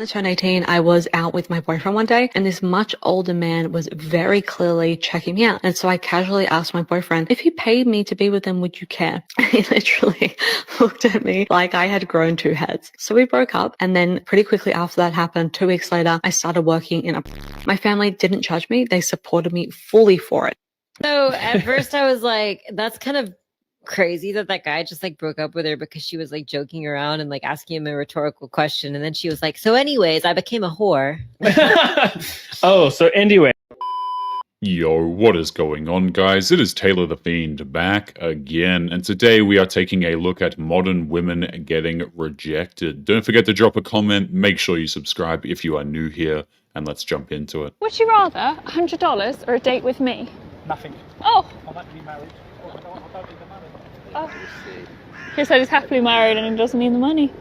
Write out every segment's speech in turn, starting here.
I turned 18, I was out with my boyfriend one day, and this much older man was very clearly checking me out. And so I casually asked my boyfriend, if he paid me to be with him, would you care? He literally looked at me like I had grown two heads. So we broke up, and then pretty quickly after that happened, 2 weeks later, I started working in a... My family didn't judge me. They supported me fully for it. So at first I was like, that's kind of crazy that guy just like broke up with her because she was like joking around and like asking him a rhetorical question, and then she was like, so anyways, I became a whore. Oh, so anyway. Yo, what is going on, guys? It is Taylor the Fiend back again, and today we are taking a look at modern women getting rejected. Don't forget to drop a comment, make sure you subscribe if you are new here, and let's jump into it. Would you rather $100 or a date with me? Nothing. Oh! I'd like to be married. Oh, I don't need the money. Oh. He said he's happily married and he doesn't need the money.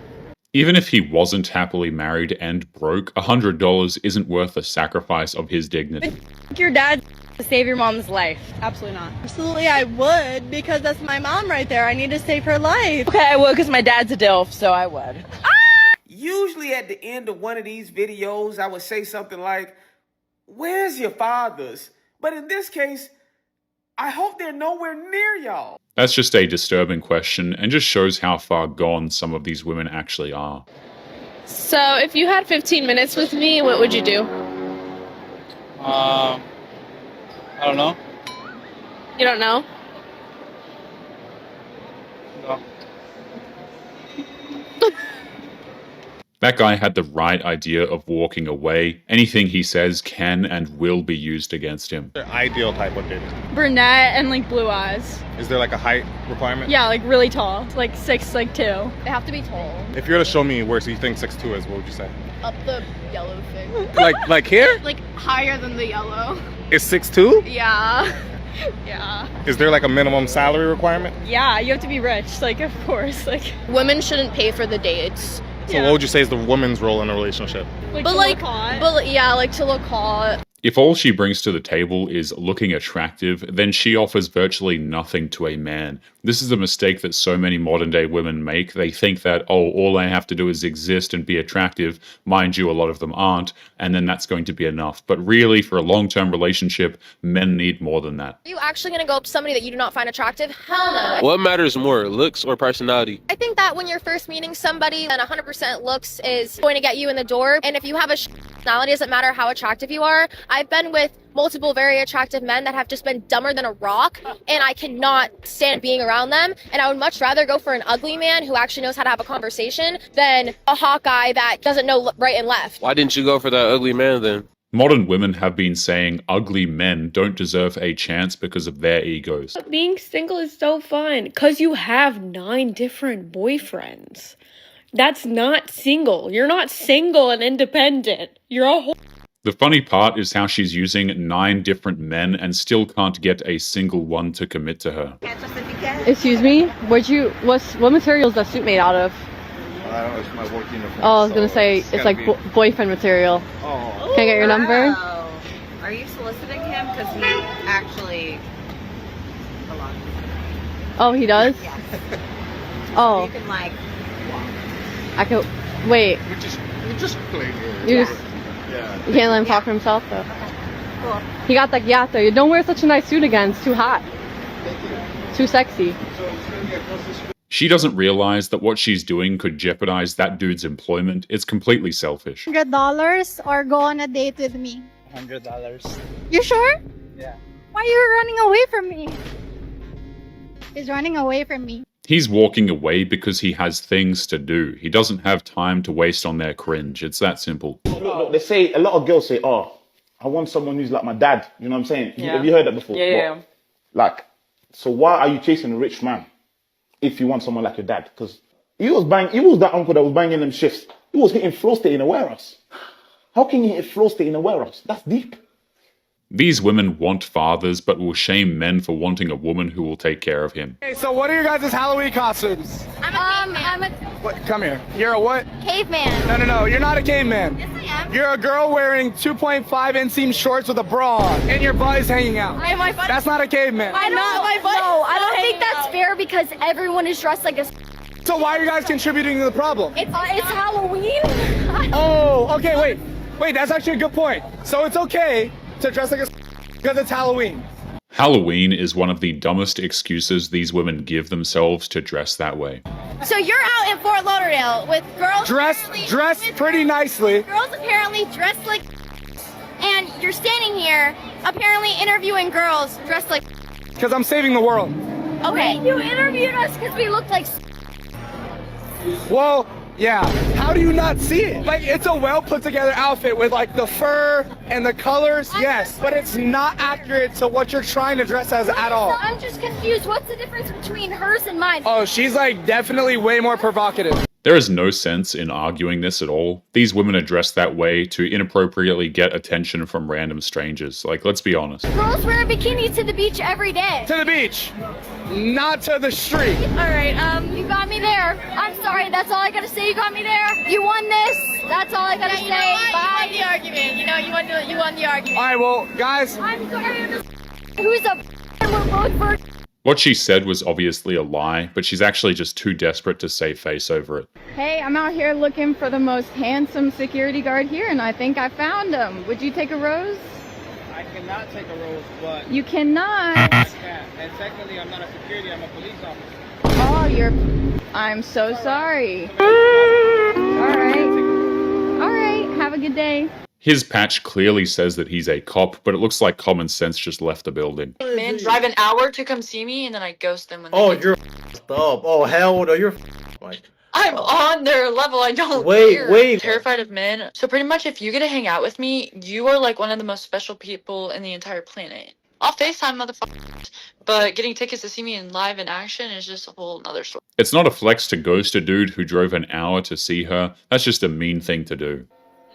Even if he wasn't happily married and broke, $100 isn't worth the sacrifice of his dignity. Your dad to save your mom's life. Absolutely not. Absolutely I would, because that's my mom right there. I need to save her life. Okay, I would because my dad's a DILF, so I would. Usually at the end of one of these videos, I would say something like, where's your fathers? But in this case, I hope they're nowhere near y'all. That's just a disturbing question and just shows how far gone some of these women actually are. So if you had 15 minutes with me, what would you do? I don't know. You don't know? No. That guy had the right idea of walking away. Anything he says can and will be used against him. Their ideal type of date. Brunette and like blue eyes. Is there like a height requirement? Yeah, like really tall. Like 6'2". They have to be tall. If you were to show me where you think 6'2" is, what would you say? Up the yellow thing. Like here? Like higher than the yellow. Is 6'2"? Yeah. Yeah. Is there like a minimum salary requirement? Yeah, you have to be rich, like of course. Like Women shouldn't pay for the dates. So what would you say is the woman's role in a relationship? but like yeah, like to look hot. If all she brings to the table is looking attractive, then she offers virtually nothing to a man. This is a mistake that so many modern day women make. They think that, oh, all I have to do is exist and be attractive. Mind you, a lot of them aren't, and then that's going to be enough. But really, for a long-term relationship, men need more than that. Are you actually going to go up to somebody that you do not find attractive? Hell no. What matters more, looks or personality? I think that when you're first meeting somebody, then 100% looks is going to get you in the door. And if you have a personality, it doesn't matter how attractive you are. I've been with multiple very attractive men that have just been dumber than a rock, and I cannot stand being around them. And I would much rather go for an ugly man who actually knows how to have a conversation than a hot guy that doesn't know right and left. Why didn't you go for that ugly man then? Modern women have been saying ugly men don't deserve a chance because of their egos. Being single is so fun because you have 9 different boyfriends. That's not single. You're not single and independent. You're a whole... The funny part is how she's using 9 different men and still can't get a single one to commit to her. Excuse me? What material is that suit made out of? I don't know, it's my work uniform. Oh, I was gonna say it's like boyfriend material. Oh. Can I get your number? Are you soliciting him? Because he actually Oh, he does? Yes. Oh. You can like I could wait. We just played here. You just You can't let him talk for himself though. cool. He got that yato. You don't wear such a nice suit again. It's too hot. Too sexy. She doesn't realize that what she's doing could jeopardize that dude's employment. It's completely selfish. $100 or go on a date with me? $100. You sure? Yeah. Why are you running away from me? He's running away from me. He's walking away because he has things to do. He doesn't have time to waste on their cringe. It's that simple. Look, they say, a lot of girls say, oh, I want someone who's like my dad. You know what I'm saying? Yeah. Have you heard that before? Yeah. Like, so why are you chasing a rich man if you want someone like your dad? Because he was that uncle that was banging them shifts. He was hitting floor state in a warehouse. How can you hit floor state in a warehouse? That's deep. These women want fathers, but will shame men for wanting a woman who will take care of him. Hey, so what are your guys' Halloween costumes? I'm a What? Come here. You're a what? caveman. No. You're not a caveman. Yes, I am. You're a girl wearing 2.5 inseam shorts with a bra on, and your butt is hanging out. My butt. That's not a caveman. I don't. Not my butt. No, I don't Hanging think that's out. fair because everyone is dressed like a. So why are you guys contributing to the problem? It's Halloween. Oh, okay, wait, that's actually a good point. So it's okay to dress like a because it's Halloween. Halloween is one of the dumbest excuses these women give themselves to dress that way. So you're out in Fort Lauderdale with girls Dressed pretty nicely. girls apparently dressed like and you're standing here apparently interviewing girls dressed like Because I'm saving the world. okay. You interviewed us because we looked like Well, yeah. How do you not see it? Like, it's a well put together outfit with like the fur and the colors, yes, but it's not accurate to what you're trying to dress as at all. I'm just confused. What's the difference between hers and mine? Oh, she's like definitely way more provocative. There is no sense in arguing this at all. These women are dressed that way to inappropriately get attention from random strangers. Like, let's be honest. Girls wear bikinis to the beach every day. To the beach, not to the street. All right, you got me there. I'm sorry, that's all I gotta say. You got me there. You won this. That's all I gotta say. Bye. You won the argument. You won the argument. All right, well, guys. I'm sorry. Who's a and we're both for. What she said was obviously a lie, but she's actually just too desperate to save face over it. Hey, I'm out here looking for the most handsome security guard here, and I think I found him. Would you take a rose? I cannot take a rose, but You cannot. I can. And secondly, I'm not a security, I'm a police officer. Oh, I'm so sorry. Alright, have a good day. His patch clearly says that he's a cop, but it looks like common sense just left the building. Men drive an hour to come see me, and then I ghost them when Oh, they you're f***ed up. Oh, hell no, you're like. I'm on their level. I don't care. Wait. Terrified of men. So pretty much if you get to hang out with me, you are like one of the most special people in the entire planet. I'll FaceTime motherfuckers, but getting tickets to see me in live in action is just a whole nother story. It's not a flex to ghost a dude who drove an hour to see her. That's just a mean thing to do.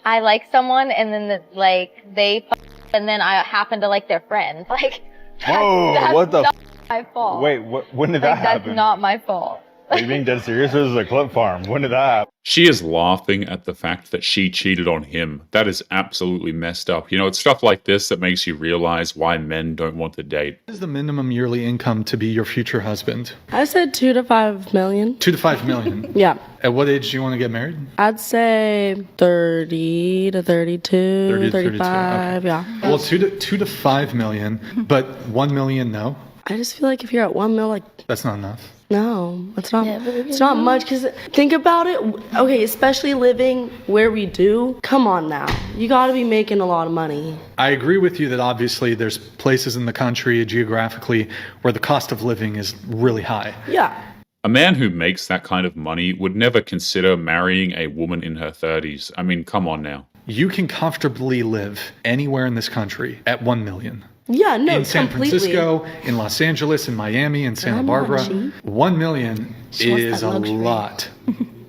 I like someone and then they and then I happen to like their friend. Like, Whoa, what the not my fault. Wait, when did that happen? That's not my fault. Are you being dead serious? This is a clip farm. When did that happen? She is laughing at the fact that she cheated on him. That is absolutely messed up. You know, it's stuff like this that makes you realize why men don't want to date. What is the minimum yearly income to be your future husband? I said 2 to 5 million. 2 to 5 million? Yeah. At what age do you want to get married? I'd say 30 to 32, 30 to 35, 32, okay. yeah. Well, 2 to 5 million, but 1 million, no? I just feel like if you're at 1 mil, like... That's not enough. No, it's not. It's not much, because think about it. Okay, especially living where we do. Come on now. You got to be making a lot of money. I agree with you that obviously there's places in the country geographically where the cost of living is really high. Yeah. A man who makes that kind of money would never consider marrying a woman in her 30s. I mean, come on now. You can comfortably live anywhere in this country at 1 million. Yeah, no, in San completely. Francisco, in Los Angeles, in Miami, in Santa Barbara. 1 million is a lot.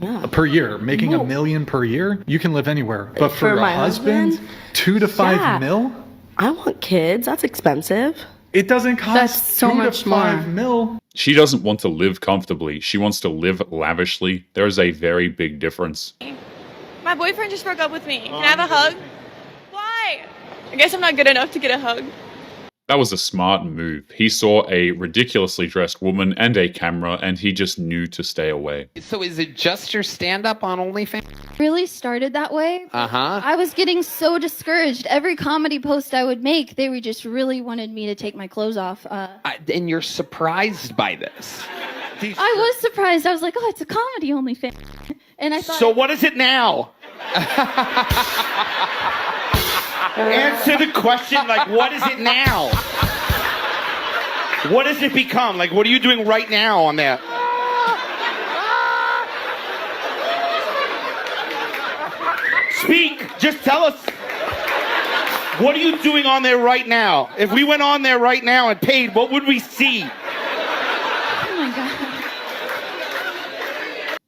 Yeah. Per year. Making $1 million per year, you can live anywhere. But for a my husband, 2 to 5 yeah. mil? I want kids. That's expensive. It doesn't cost That's so 2 much to 5 mil. She doesn't want to live comfortably. She wants to live lavishly. There is a very big difference. My boyfriend just broke up with me. Can I have a hug? Why? I guess I'm not good enough to get a hug. That was a smart move. He saw a ridiculously dressed woman and a camera, and he just knew to stay away. So is it just your stand-up on OnlyFans? Really started that way. Uh-huh. I was getting so discouraged. Every comedy post I would make, they were just really wanted me to take my clothes off. And you're surprised by this. I was surprised. I was like, oh, it's a comedy OnlyFans. And I thought... So what is it now? Answer the question, like, what is it now? What does it become? Like, what are you doing right now on that? Speak! Just tell us. What are you doing on there right now? If we went on there right now and paid, what would we see? Oh my God.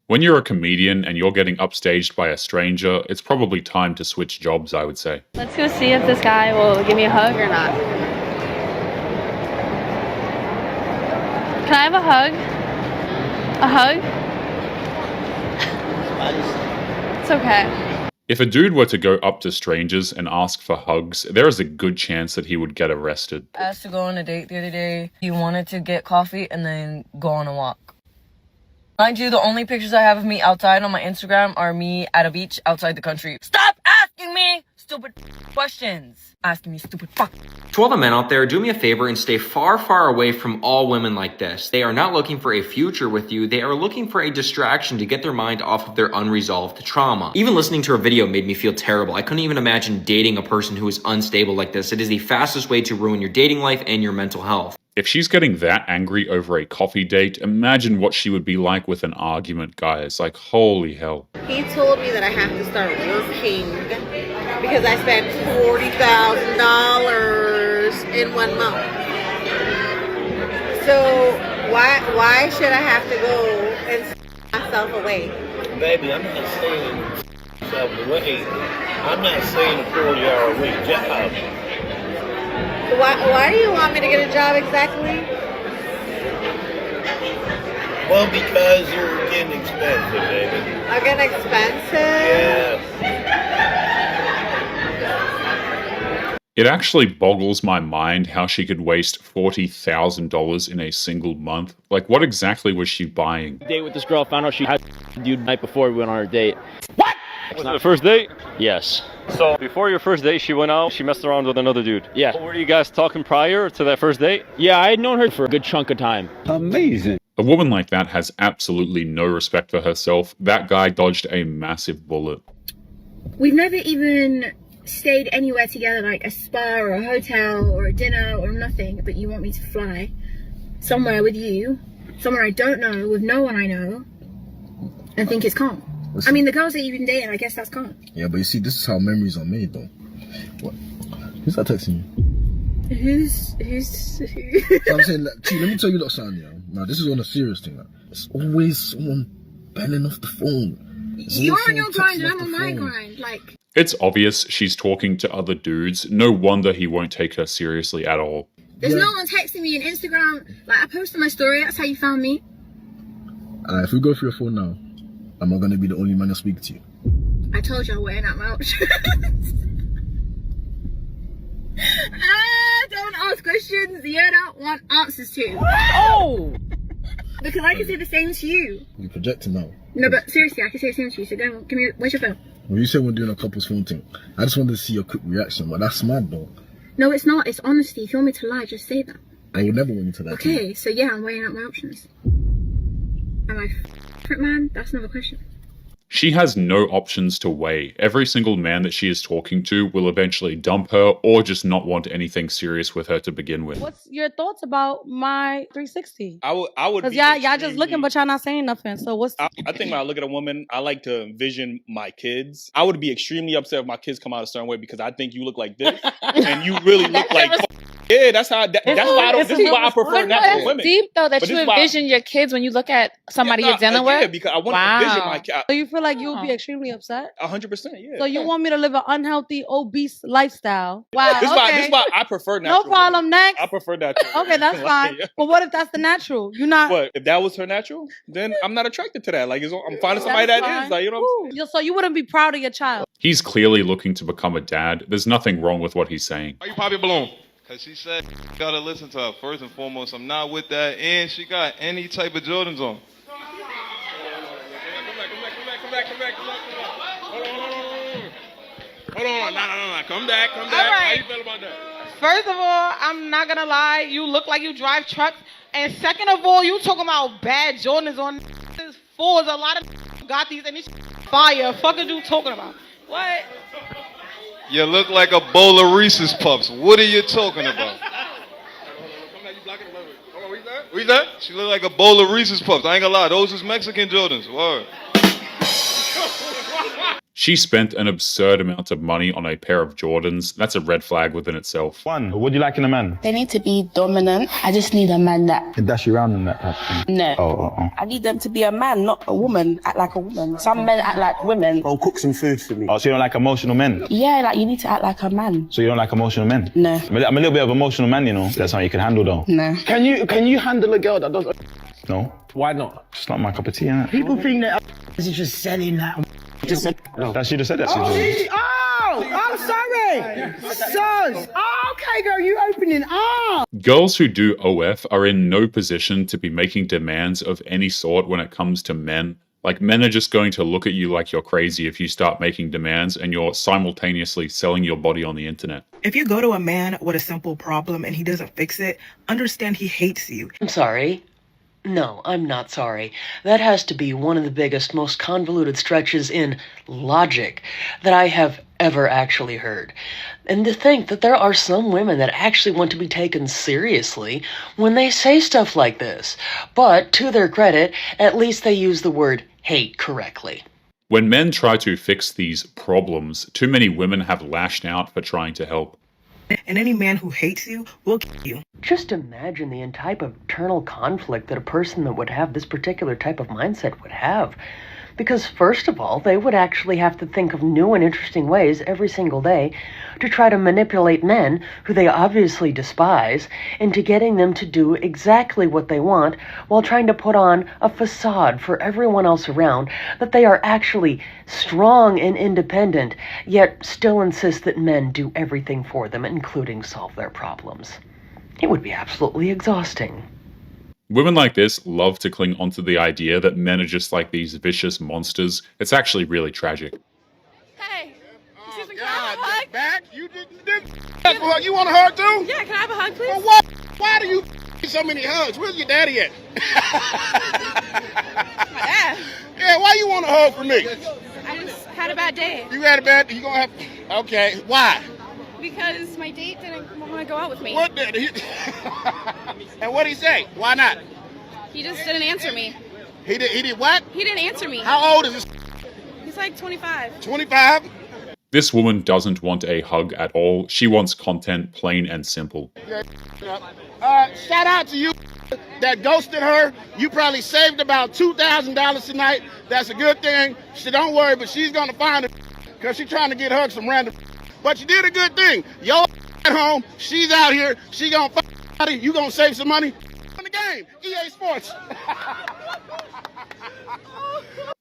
When you're a comedian and you're getting upstaged by a stranger, it's probably time to switch jobs, I would say. Let's go see if this guy will give me a hug or not. Can I have a hug? A hug? It's okay. If a dude were to go up to strangers and ask for hugs, there is a good chance that he would get arrested. I asked to go on a date the other day. He wanted to get coffee and then go on a walk. Mind you, the only pictures I have of me outside on my Instagram are me at a beach outside the country. Stop asking me stupid questions. Asking me stupid fuck. To all the men out there, do me a favor and stay far, far away from all women like this. They are not looking for a future with you. They are looking for a distraction to get their mind off of their unresolved trauma. Even listening to her video made me feel terrible. I couldn't even imagine dating a person who is unstable like this. It is the fastest way to ruin your dating life and your mental health. If she's getting that angry over a coffee date, imagine what she would be like with an argument, guys. Like, holy hell. He told me that I have to start working because I spent $40,000 in 1 month. So why should I have to go and myself away? Baby, I'm not saying myself away. I'm not saying a 40-hour-a-week job. Why do you want me to get a job exactly? Well, because you're getting expensive, baby. I'm getting expensive? Yes. It actually boggles my mind how she could waste $40,000 in a single month. Like, what exactly was she buying? Date with this girl, found out she had a dude the night before we went on our date. What? Was it the first date? Yes. So before your first date, she went out, she messed around with another dude. Yeah. Were you guys talking prior to that first date? Yeah, I had known her for a good chunk of time. Amazing. A woman like that has absolutely no respect for herself. That guy dodged a massive bullet. We've never even stayed anywhere together, like a spa or a hotel or a dinner or nothing, but you want me to fly somewhere with you, somewhere I don't know, with no one I know, and think it's calm. I mean, the girls that you've been dating, I guess that's calm. Yeah, but you see, this is how memories are made, though. What? Who's that texting you? Who's So I'm saying, like, Chi, let me tell you that, son, yeah. Now, this is on a serious thing. Like, it's always someone banging off the phone. You're on your grind and I'm on my grind, like. It's obvious she's talking to other dudes. No wonder he won't take her seriously at all. There's no one texting me on Instagram. Like, I posted my story, that's how you found me. If we go through your phone now, I'm not going to be the only man to speak to you. I told you I'm weighing out my options. Don't ask questions you don't want answers to. Oh! Because I can say the same to you. You're projecting now. No, but seriously, I can say the same to you. So go on, give me, where's your phone? When you said we're doing a couple's phone thing, I just wanted to see your quick reaction, but that's mad though. No, it's not. It's honesty. If you want me to lie, just say that. I would never want you to lie. Okay, so yeah, I'm weighing out my options. Am I different, man? That's another question. She has no options to weigh. Every single man that she is talking to will eventually dump her or just not want anything serious with her to begin with. What's your thoughts about my 360? I would. Because y'all just looking, but y'all not saying nothing. So what's? I think when I look at a woman, I like to envision my kids. I would be extremely upset if my kids come out a certain way because I think you look like this and you really look like. Yeah, that's how. That's why I don't. This is why I prefer natural women. Deep though that you envision your kids when you look at somebody you're dealing with. Yeah, because I want to envision my kid. So you feel like you would be extremely upset? 100%. Yeah. So you want me to live an unhealthy, obese lifestyle? Wow. This is why I prefer natural. No problem. Women. Next. I prefer natural. Okay, that's fine. But what if that's the natural? You're not. What if that was her natural? Then I'm not attracted to that. Like I'm finding somebody that is. Like you know. What I'm saying? So you wouldn't be proud of your child? He's clearly looking to become a dad. There's nothing wrong with what he's saying. Why you pop your balloon? Because she said, gotta listen to her. First and foremost, I'm not with that. And she got any type of Jordans on. Come back. Hold on. No. Come back. All right. How you feel about that? First of all, I'm not gonna lie. You look like you drive trucks. And second of all, you talking about bad Jordans on fours. A lot of got these and these fire. Fuck are you talking about? What? You look like a bowl of Reese's Puffs. What are you talking about? What you that? She look like a bowl of Reese's Puffs. I ain't gonna lie. Those is Mexican Jordans. Word. She spent an absurd amount of money on a pair of Jordans. That's a red flag within itself. One, what do you like in a man? They need to be dominant. I just need a man that Can dash you around in that type of thing. No. Oh. I need them to be a man, not a woman. Act like a woman. Some men act like women. Oh, cook some food for me. Oh, so you don't like emotional men? Yeah, like you need to act like a man. So you don't like emotional men? No. I'm a little bit of an emotional man, you know. That's something you can handle, though. No. Can you handle a girl that does? No. Why not? It's not my cup of tea, innit? People think that is just selling that. That's you just said that. Oh, I'm sorry. Hey, sus. Oh, okay, girl, you opening up. Girls who do OF are in no position to be making demands of any sort when it comes to men. Like, men are just going to look at you like you're crazy if you start making demands and you're simultaneously selling your body on the internet. If you go to a man with a simple problem and he doesn't fix it, understand he hates you. I'm sorry. No, I'm not sorry. That has to be one of the biggest, most convoluted stretches in logic that I have ever actually heard. And to think that there are some women that actually want to be taken seriously when they say stuff like this. But, to their credit, at least they use the word hate correctly. When men try to fix these problems, too many women have lashed out for trying to help. And any man who hates you will kill you. Just imagine the type of internal conflict that a person that would have this particular type of mindset would have. Because first of all, they would actually have to think of new and interesting ways every single day to try to manipulate men who they obviously despise into getting them to do exactly what they want while trying to put on a facade for everyone else around that they are actually strong and independent, yet still insist that men do everything for them, including solve their problems. It would be absolutely exhausting. Women like this love to cling onto the idea that men are just like these vicious monsters. It's actually really tragic. Hey, excuse me, can I have a hug? Back? You want a hug too? Yeah, can I have a hug, please? Well, what? Why do you so many hugs? Where's your daddy at? My dad. Yeah, why you want a hug from me? I just had a bad day. You had a bad day? You gonna have... Okay, why? Because my date didn't want to go out with me. What did he... And what'd he say? Why not? He just didn't answer me. He did what? He didn't answer me. How old is this? He's like 25. 25? This woman doesn't want a hug at all. She wants content, plain and simple. Shout out to you that ghosted her. You probably saved about $2,000 tonight. That's a good thing. So don't worry, but she's gonna find it because she's trying to get hugged some random. But you did a good thing. Yo at home, she's out here. She gonna find you gonna save some money in the game. EA Sports.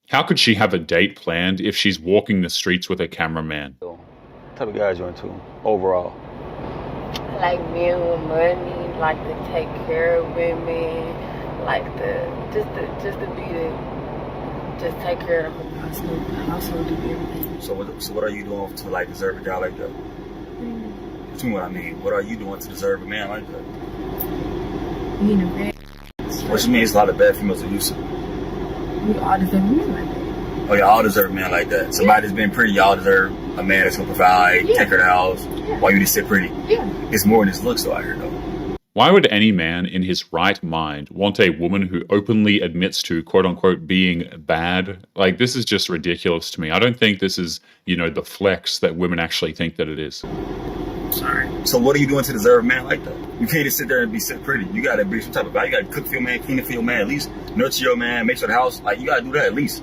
How could she have a date planned if she's walking the streets with a cameraman? What type of guys you into overall? Like men with money, like to take care of women, like just take care of the household, do everything. So what are you doing to like deserve a guy like that? What you know what I mean? What are you doing to deserve a man like that? You know, man. Which means a lot of bad females are used to. We all deserve a man like that. Oh, y'all all deserve a man like that. Somebody that's been pretty, y'all deserve a man that's gonna provide, take care of the house, while you just sit pretty. Yeah. It's more than his looks though out here though. Why would any man in his right mind want a woman who openly admits to, quote-unquote, being bad? Like, this is just ridiculous to me. I don't think this is, the flex that women actually think that it is. Sorry. So what are you doing to deserve a man like that? You can't just sit there and be sit pretty. You gotta be some type of guy. You gotta cook for your man, clean it for your man, at least nurture your man, make sure the house, like, you gotta do that at least.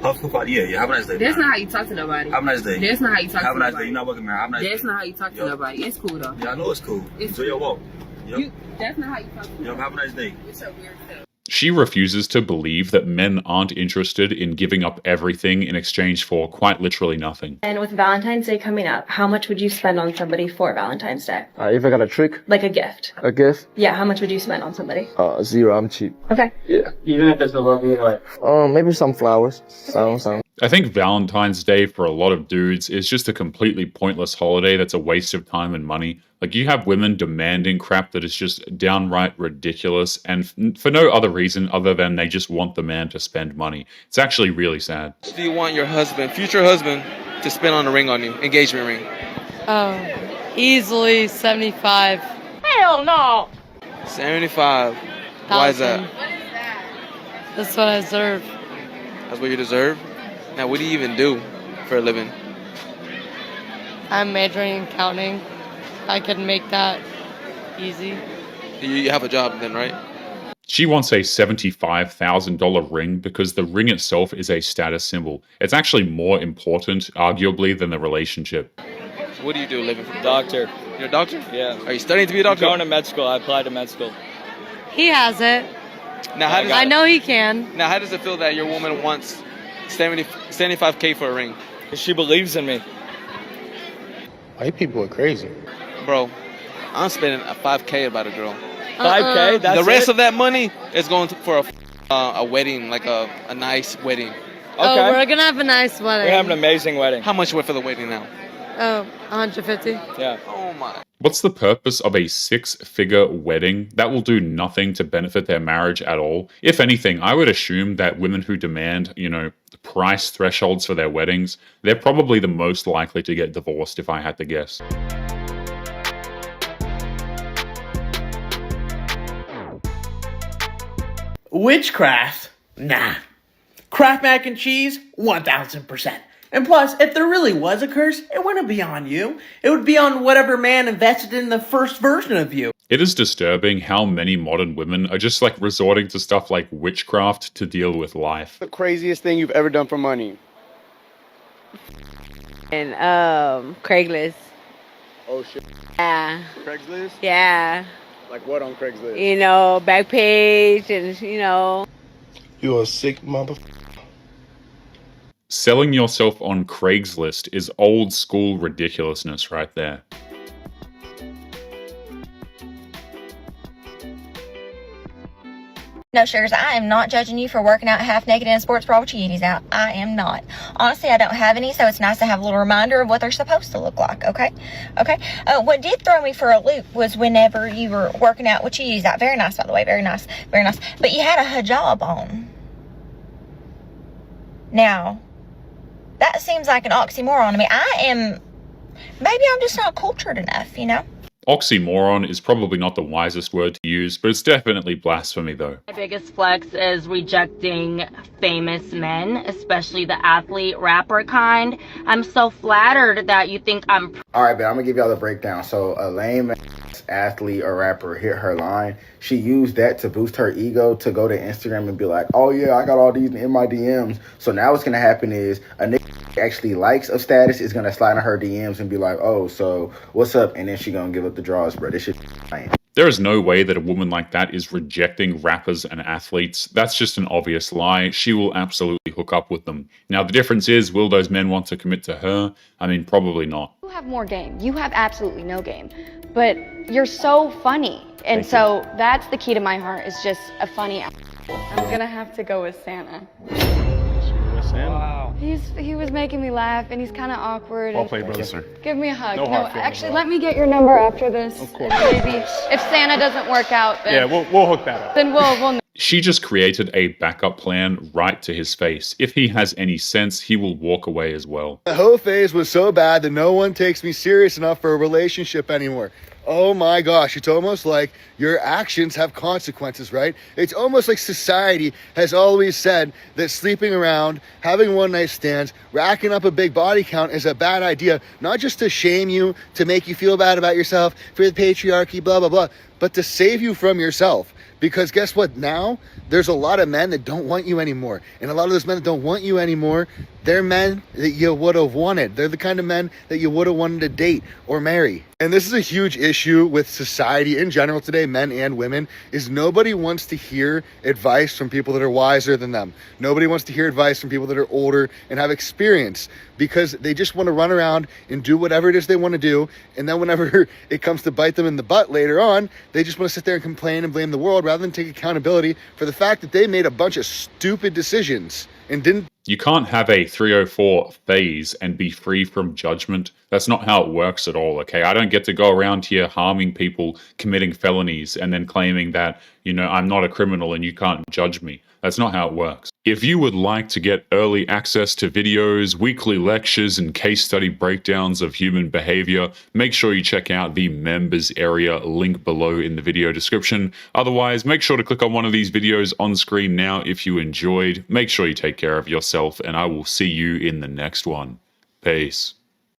Have a nice day. That's not how you talk to nobody. Have a nice day. That's not how you talk to nobody. Have a nice day. You're not working, man. Have a nice day. That's not how you talk to nobody. It's cool though. Yeah, I know it's cool. Enjoy your walk. Yep. That's not how you talk to nobody. Have a nice day. It's so weird stuff. She refuses to believe that men aren't interested in giving up everything in exchange for quite literally nothing. And with Valentine's Day coming up, how much would you spend on somebody for Valentine's Day? If I got a trick. Like a gift. A gift? Yeah, how much would you spend on somebody? 0, I'm cheap. Okay. Yeah. Even if it's a love you like. Maybe some flowers. Some. I think Valentine's Day for a lot of dudes is just a completely pointless holiday that's a waste of time and money. Like, you have women demanding crap that is just downright ridiculous, and for no other reason other than they just want the man to spend money. It's actually really sad. Do you want your future husband, to spend on a ring on you, engagement ring? Easily 75. Hell no! 75. Why is that? That's what I deserve. That's what you deserve? Now, what do you even do for a living? I'm majoring in accounting. I can make that easy. You have a job then, right? She wants a $75,000 ring because the ring itself is a status symbol. It's actually more important, arguably, than the relationship. So what do you do, living for? Doctor. You're a doctor? Yeah. Are you studying to be a doctor? I'm going to med school. I applied to med school. He has it. Now, I know he can. Now, how does it feel that your woman wants $75K for a ring? She believes in me. White people are crazy. Bro, I'm spending a 5K about a girl. 5K? That's The rest it? of that money is going for a wedding, like a nice wedding. Oh, we're gonna have a nice wedding. We're having an amazing wedding. How much went for the wedding now? Oh, 150. Yeah. Oh my. What's the purpose of a six-figure wedding? That will do nothing to benefit their marriage at all. If anything, I would assume that women who demand, price thresholds for their weddings, they're probably the most likely to get divorced if I had to guess. Witchcraft? Nah. Kraft mac and cheese? 1000%. And plus, if there really was a curse, it wouldn't be on you. It would be on whatever man invested in the first version of you. It is disturbing how many modern women are just resorting to stuff like witchcraft to deal with life. The craziest thing you've ever done for money? And Craigslist. Oh shit. Yeah. Craigslist? Yeah. Like what on Craigslist? Back page and You're a sick motherfucker. Selling yourself on Craigslist is old school ridiculousness right there. No, Sugars, I am not judging you for working out half naked in a sports bra with your Yeezys out. I am not. Honestly, I don't have any, so it's nice to have a little reminder of what they're supposed to look like, okay? Okay? What did throw me for a loop was whenever you were working out with your Yeezys out. Very nice, by the way. Very nice. Very nice. But you had a hijab on. Now, that seems like an oxymoron to me. Maybe I'm just not cultured enough, Oxymoron is probably not the wisest word to use, but it's definitely blasphemy though. My biggest flex is rejecting famous men, especially the athlete rapper kind. I'm so flattered that you think I'm... Alright, but I'm gonna give y'all the breakdown. So a lame athlete or rapper hit her line. She used that to boost her ego to go to Instagram and be like, oh yeah, I got all these in my DMs. So now what's gonna happen is a nigga actually likes a status is gonna slide in her DMs and be like, oh, so what's up? And then she gonna give up the draws, bro. This shit fine. There is no way that a woman like that is rejecting rappers and athletes. That's just an obvious lie. She will absolutely hook up with them. Now, the difference is, will those men want to commit to her? I mean, probably not. You have more game. You have absolutely no game. But you're so funny. And so that's the key to my heart, is just a funny I'm gonna have to go with Santa. Wow. He was making me laugh, and he's kind of awkward. Well played, brother. Yes, sir. Give me a hug. No No, hard feelings, actually, bro. let me get your number after this. Of course. And maybe if Santa doesn't work out, then Yeah, we'll hook that up. then we'll know. She just created a backup plan right to his face. If he has any sense, he will walk away as well. The whole phase was so bad that no one takes me serious enough for a relationship anymore. Oh my gosh, it's almost like your actions have consequences, right? It's almost like society has always said that sleeping around, having one night stands, racking up a big body count is a bad idea, not just to shame you, to make you feel bad about yourself, for the patriarchy, blah, blah, blah, but to save you from yourself. Because guess what? Now, there's a lot of men that don't want you anymore. And a lot of those men that don't want you anymore, they're men that you would have wanted. They're the kind of men that you would have wanted to date or marry. And this is a huge issue with society in general today, men and women, is nobody wants to hear advice from people that are wiser than them. Nobody wants to hear advice from people that are older and have experience, because they just want to run around and do whatever it is they want to do. And then whenever it comes to bite them in the butt later on, they just want to sit there and complain and blame the world rather than take accountability for the fact that they made a bunch of stupid decisions and didn't. You can't have a 304 phase and be free from judgment. That's not how it works at all, okay? I don't get to go around here harming people, committing felonies, and then claiming that, I'm not a criminal and you can't judge me. That's not how it works. If you would like to get early access to videos, weekly lectures, and case study breakdowns of human behavior, make sure you check out the members area link below in the video description. Otherwise, make sure to click on one of these videos on screen now if you enjoyed. Make sure you take care of yourself, and I will see you in the next one. Peace.